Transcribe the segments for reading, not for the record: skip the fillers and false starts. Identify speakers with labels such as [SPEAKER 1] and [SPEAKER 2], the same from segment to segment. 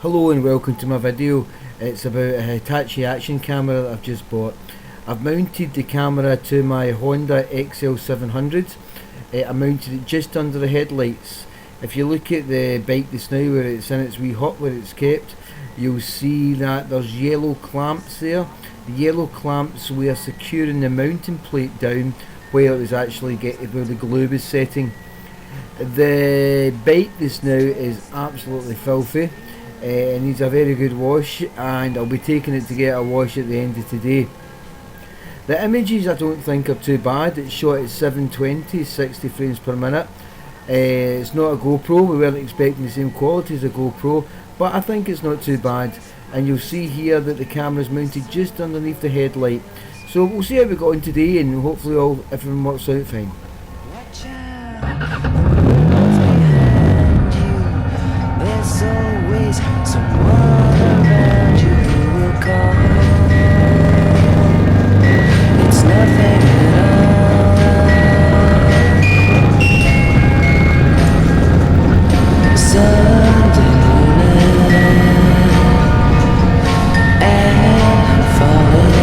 [SPEAKER 1] Hello and welcome to my video. It's about a Hitachi action camera that I've just bought. I've mounted the camera to my Honda XL700. I mounted it just under the headlights. If you look at the bike just now where it's in its wee hut where it's kept, you'll see that there's yellow clamps there. The yellow clamps were securing the mounting plate down where it was actually where the glue was setting. The bike just now is absolutely filthy. It needs a very good wash, and I'll be taking it to get a wash at the end of today. The images I don't think are too bad. It's shot at 720, 60 frames per minute. It's not a GoPro. We weren't expecting the same quality as a GoPro, but I think it's not too bad. And you'll see here that the camera's mounted just underneath the headlight. So we'll see how we got on today, and hopefully everything works out fine.
[SPEAKER 2] Watch out. There's always someone around you who will call. It's nothing at all. Sunday morning and falling.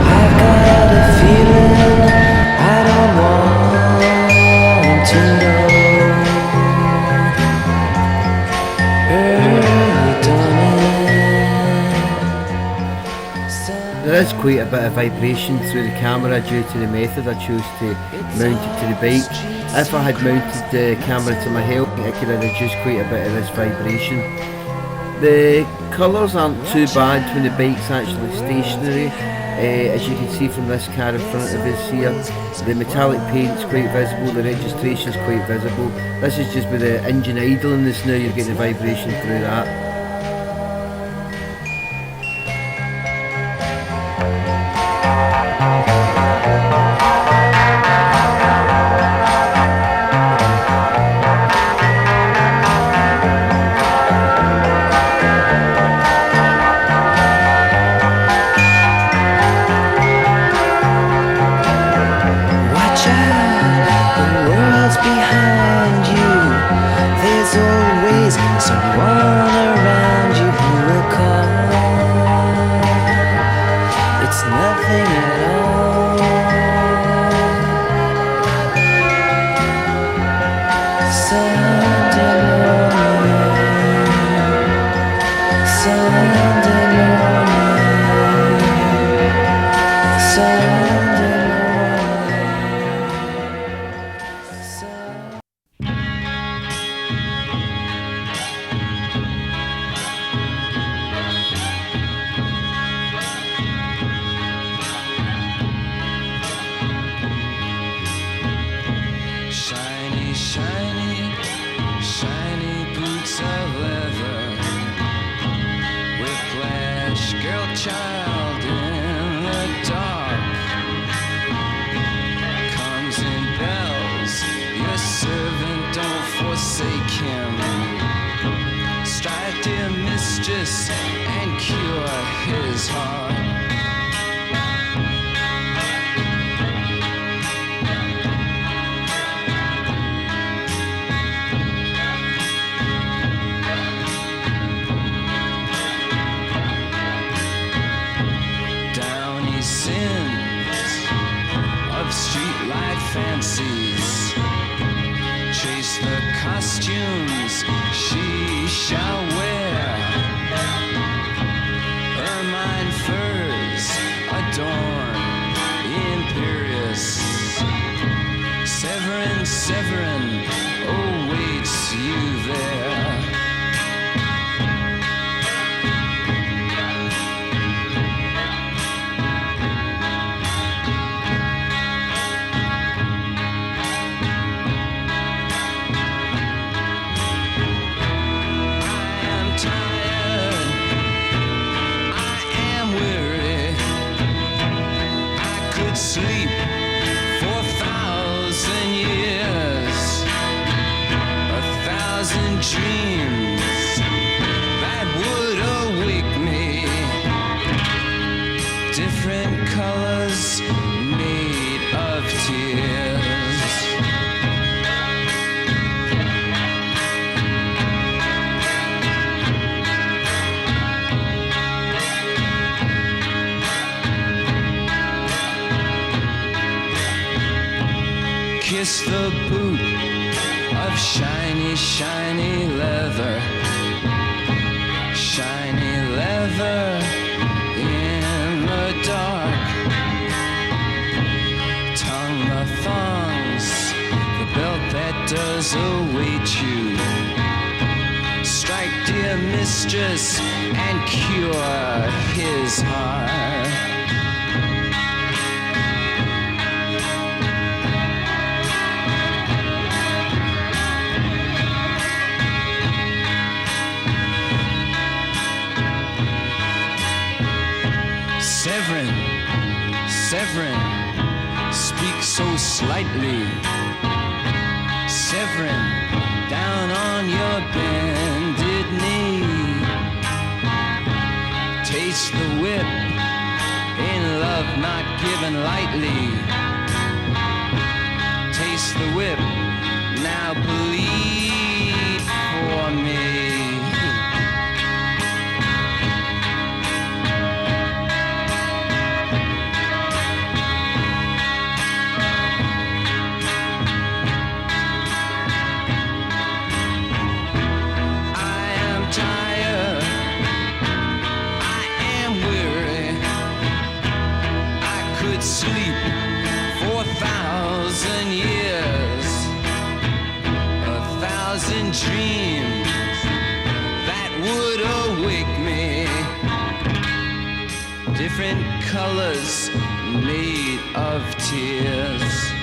[SPEAKER 2] I've got a feeling I don't want to know.
[SPEAKER 1] There is quite a bit of vibration through the camera due to the method I chose to mount it to the bike. If I had mounted the camera to my helmet, I could have reduced quite a bit of this vibration. The colours aren't too bad when the bike's actually stationary. As you can see from this car in front of us here, the metallic paint's quite visible, the registration's quite visible. This is just with the engine idling this now, you're getting the vibration through that.
[SPEAKER 2] Behind you, there's always someone around you who will call. It's nothing at all. Sunday morning, Sunday morning, Sunday morning. Shiny, shiny, shiny boots of leather. Whiplash, girl child in the dark. Comes in bells, your servant, don't forsake him. Strike, dear mistress, and cure his heart. Sins of streetlight fancies, chase the costumes she shall wear. Ermine furs adorn imperious. Severin, Severin awaits you there. Sleep for 1,000 years, 1,000 dreams that would awake me. Different colors made of tears. the boot of shiny, shiny leather. Shiny leather in the dark. Tongue the thongs, the belt that does await you. Strike, dear mistress, and cure his heart. Severin, Severin, speak so slightly. Severin, down on your bended knee. Taste the whip, in love not given lightly. Taste the whip, now bleed for me. Sleep for 1,000 years, 1,000 dreams that would awake me. Different colors made of tears.